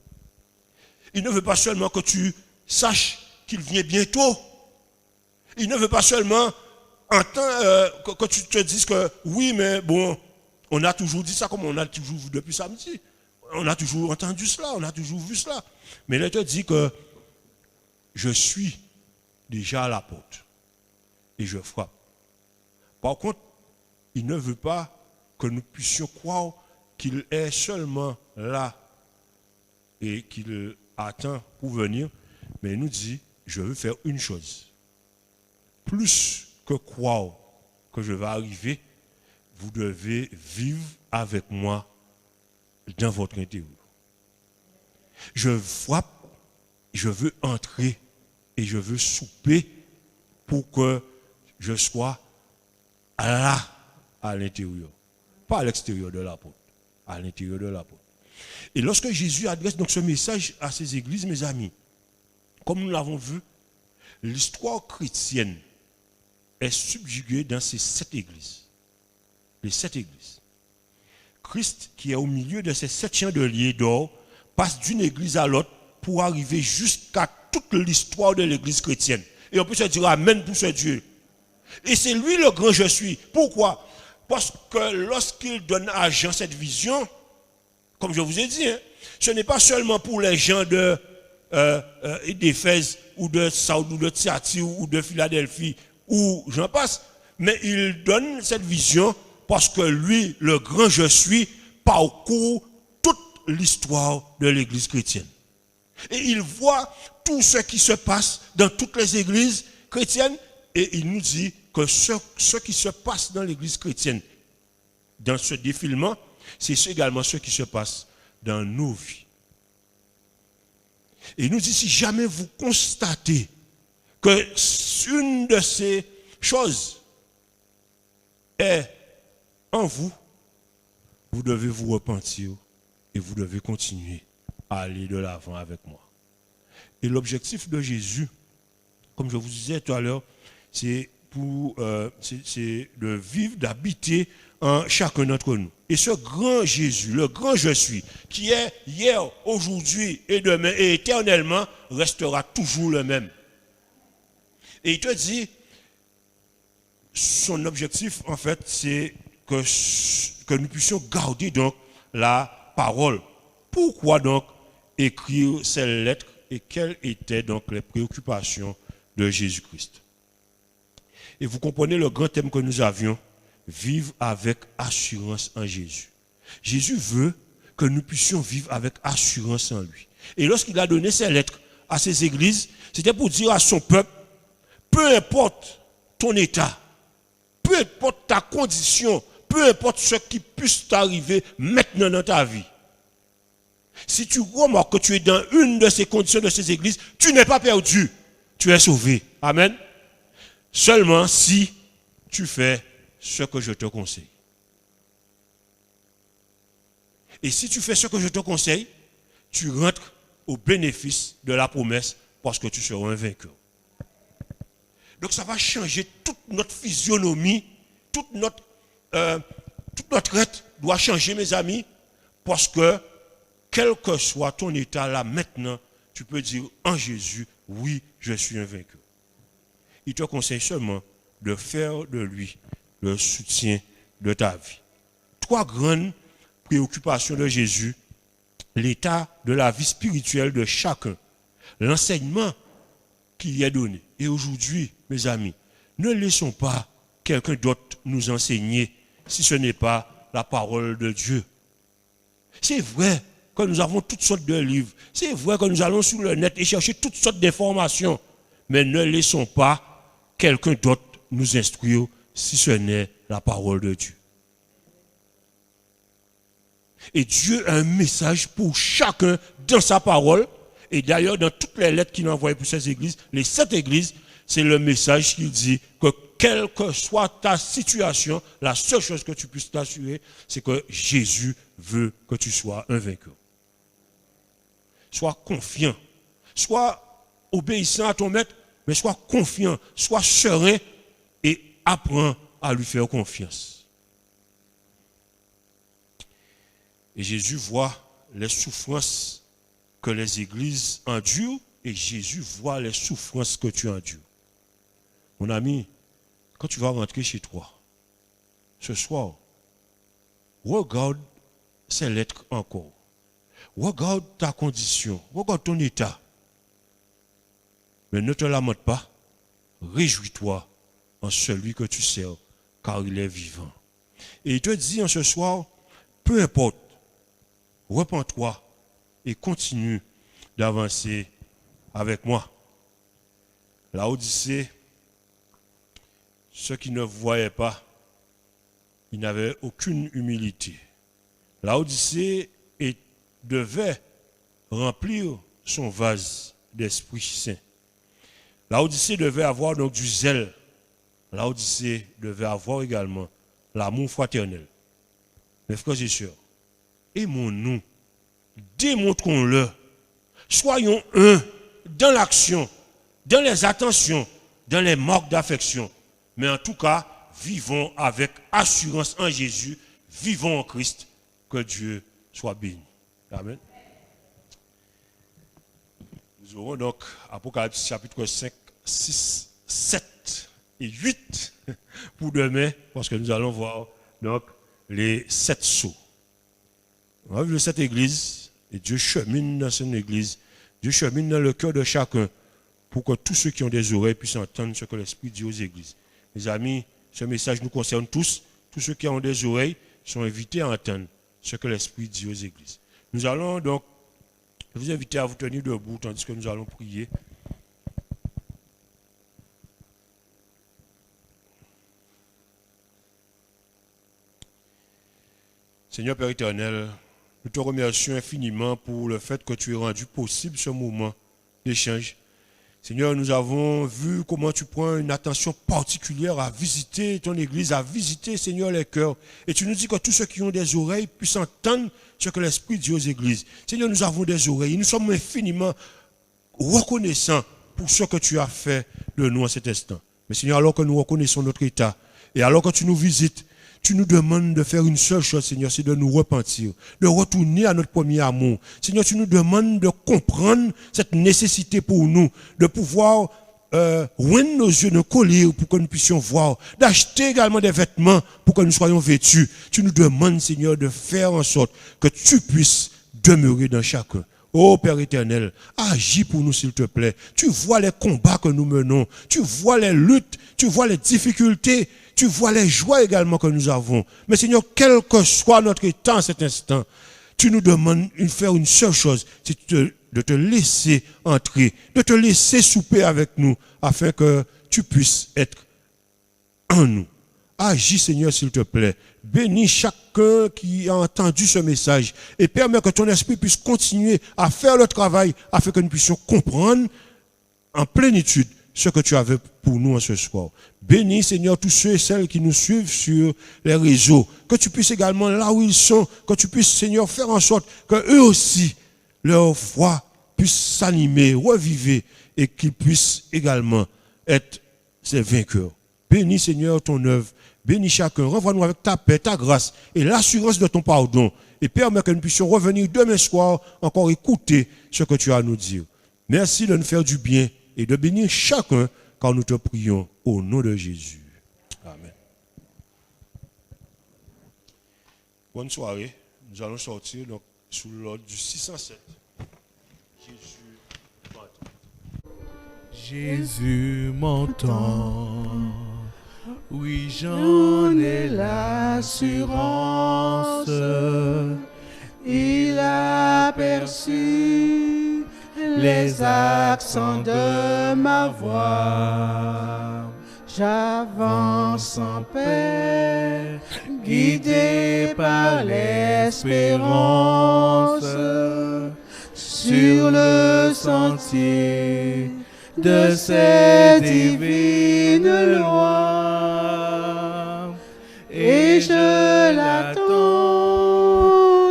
Il ne veut pas seulement que tu saches qu'il vient bientôt. Il ne veut pas seulement que tu te dises que oui, mais bon, on a toujours dit ça comme on a toujours vu depuis samedi. On a toujours entendu cela, on a toujours vu cela. Mais il te dit que je suis déjà à la porte et je frappe. Par contre, il ne veut pas que nous puissions croire qu'il est seulement là et qu'il attend pour venir, mais il nous dit, je veux faire une chose. Plus que croire que je vais arriver, vous devez vivre avec moi dans votre intérieur. Je frappe, je veux entrer et je veux souper pour que je sois là à l'intérieur. Pas à l'extérieur de la porte, à l'intérieur de la porte. Et lorsque Jésus adresse donc ce message à ces églises, mes amis, comme nous l'avons vu, l'histoire chrétienne est subjuguée dans ces 7 églises. Les 7 églises. Christ, qui est au milieu de ces 7 chandeliers d'or, passe d'une église à l'autre pour arriver jusqu'à toute l'histoire de l'église chrétienne. Et on peut se dire amen pour ce Dieu. Et c'est lui le grand je suis. Pourquoi? Parce que lorsqu'il donne à Jean cette vision, comme je vous ai dit, hein, ce n'est pas seulement pour les gens d'Éphèse ou de Saoud ou de Thyatire ou de Philadelphie ou j'en passe, mais il donne cette vision parce que lui, le grand je suis, parcourt toute l'histoire de l'église chrétienne. Et il voit tout ce qui se passe dans toutes les églises chrétiennes et il nous dit que ce qui se passe dans l'église chrétienne, dans ce défilement, c'est également ce qui se passe dans nos vies. Et il nous dit, si jamais vous constatez que une de ces choses est en vous, vous devez vous repentir et vous devez continuer à aller de l'avant avec moi. Et l'objectif de Jésus, comme je vous disais tout à l'heure, c'est de vivre, d'habiter en chacun d'entre nous. Et ce grand Jésus, le grand je suis, qui est hier, aujourd'hui et demain et éternellement, restera toujours le même. Et il te dit, son objectif, en fait, c'est que nous puissions garder donc la parole. Pourquoi donc écrire ces lettres et quelles étaient donc les préoccupations de Jésus-Christ? Et vous comprenez le grand thème que nous avions, vivre avec assurance en Jésus. Jésus veut que nous puissions vivre avec assurance en lui. Et lorsqu'il a donné ces lettres à ces églises, c'était pour dire à son peuple, peu importe ton état, peu importe ta condition, peu importe ce qui puisse t'arriver maintenant dans ta vie. Si tu remarques que tu es dans une de ces conditions de ces églises, tu n'es pas perdu, tu es sauvé. Amen. Seulement si tu fais ce que je te conseille. Et si tu fais ce que je te conseille, tu rentres au bénéfice de la promesse parce que tu seras un vainqueur. Donc ça va changer toute notre physionomie, toute notre être doit changer, mes amis, parce que quel que soit ton état là maintenant, tu peux dire en Jésus, oui, je suis un vainqueur. Il te conseille seulement de faire de lui le soutien de ta vie. 3 grandes préoccupations de Jésus: l'état de la vie spirituelle de chacun, l'enseignement qui y est donné. Et aujourd'hui, mes amis, ne laissons pas quelqu'un d'autre nous enseigner si ce n'est pas la parole de Dieu. C'est vrai que nous avons toutes sortes de livres, c'est vrai que nous allons sur le net et chercher toutes sortes d'informations, mais ne laissons pas quelqu'un d'autre nous instruire si ce n'est la parole de Dieu. Et Dieu a un message pour chacun dans sa parole. Et d'ailleurs, dans toutes les lettres qu'il a envoyées pour ces églises, les 7 églises, c'est le message qu'il dit que quelle que soit ta situation, la seule chose que tu puisses t'assurer, c'est que Jésus veut que tu sois un vainqueur. Sois confiant, sois obéissant à ton maître, mais sois confiant, sois serein et apprends à lui faire confiance. Et Jésus voit les souffrances que les églises endurent et Jésus voit les souffrances que tu endures. Mon ami, quand tu vas rentrer chez toi, ce soir, regarde ces lettres encore. Regarde ta condition, regarde ton état. Mais ne te lamente pas, réjouis-toi en celui que tu sers, car il est vivant. Et il te dit en ce soir, peu importe, repens-toi et continue d'avancer avec moi. La Odyssée, ceux qui ne voyaient pas, ils n'avaient aucune humilité. La Odyssée devait remplir son vase d'Esprit Saint. La Odyssée devait avoir donc du zèle. La Odyssée devait avoir également l'amour fraternel. Mes frères et sœurs, aimons-nous, démontrons-le, soyons un dans l'action, dans les attentions, dans les marques d'affection. Mais en tout cas, vivons avec assurance en Jésus, vivons en Christ, que Dieu soit béni. Amen. Nous aurons donc Apocalypse chapitre 5, 6, 7 et 8 pour demain, parce que nous allons voir donc les 7 sceaux. On va vivre cette église, et Dieu chemine dans cette église, Dieu chemine dans le cœur de chacun, pour que tous ceux qui ont des oreilles puissent entendre ce que l'Esprit dit aux églises. Mes amis, ce message nous concerne tous tous ceux qui ont des oreilles sont invités à entendre ce que l'Esprit dit aux églises. Nous allons donc vous inviter à vous tenir debout tandis que nous allons prier. Seigneur Père éternel, nous te remercions infiniment pour le fait que tu aies rendu possible ce moment d'échange. Seigneur, nous avons vu comment tu prends une attention particulière à visiter ton église, à visiter, Seigneur, les cœurs. Et tu nous dis que tous ceux qui ont des oreilles puissent entendre ce que l'Esprit dit aux églises. Seigneur, nous avons des oreilles. Nous sommes infiniment reconnaissants pour ce que tu as fait de nous à cet instant. Mais Seigneur, alors que nous reconnaissons notre état, et alors que tu nous visites, tu nous demandes de faire une seule chose, Seigneur, c'est de nous repentir, de retourner à notre premier amour. Seigneur, tu nous demandes de comprendre cette nécessité pour nous, de pouvoir ouvrir nos yeux, nos colliers pour que nous puissions voir, d'acheter également des vêtements pour que nous soyons vêtus. Tu nous demandes, Seigneur, de faire en sorte que tu puisses demeurer dans chacun. Oh Père éternel, agis pour nous s'il te plaît. Tu vois les combats que nous menons, tu vois les luttes, tu vois les difficultés, tu vois les joies également que nous avons. Mais Seigneur, quel que soit notre état à cet instant, tu nous demandes de faire une seule chose, c'est de te laisser entrer, de te laisser souper avec nous, afin que tu puisses être en nous. Agis Seigneur s'il te plaît. Bénis chacun qui a entendu ce message et permets que ton esprit puisse continuer à faire le travail afin que nous puissions comprendre en plénitude ce que tu avais pour nous en ce soir. Bénis Seigneur tous ceux et celles qui nous suivent sur les réseaux. Que tu puisses également là où ils sont, que tu puisses Seigneur faire en sorte que eux aussi, leur foi puisse s'animer, reviver et qu'ils puissent également être ces vainqueurs. Bénis Seigneur ton œuvre. Bénis chacun, renvoie-nous avec ta paix, ta grâce et l'assurance de ton pardon. Et permets que nous puissions revenir demain soir encore écouter ce que tu as à nous dire. Merci de nous faire du bien et de bénir chacun quand nous te prions au nom de Jésus. Amen. Bonne soirée. Nous allons sortir donc, sous l'ordre du 607. Jésus m'entend. Oui, j'en ai l'assurance. Il a perçu les accents de ma voix. J'avance en paix, guidé par l'espérance, sur le sentier de ces divines lois. Et je l'attends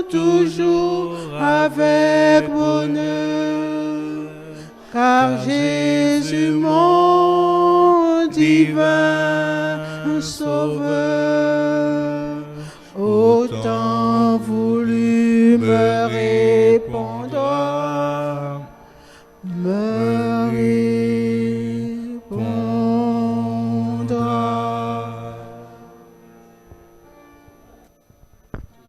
toujours avec bonheur, car Jésus mon divin sauveur, autant voulu me répondre, me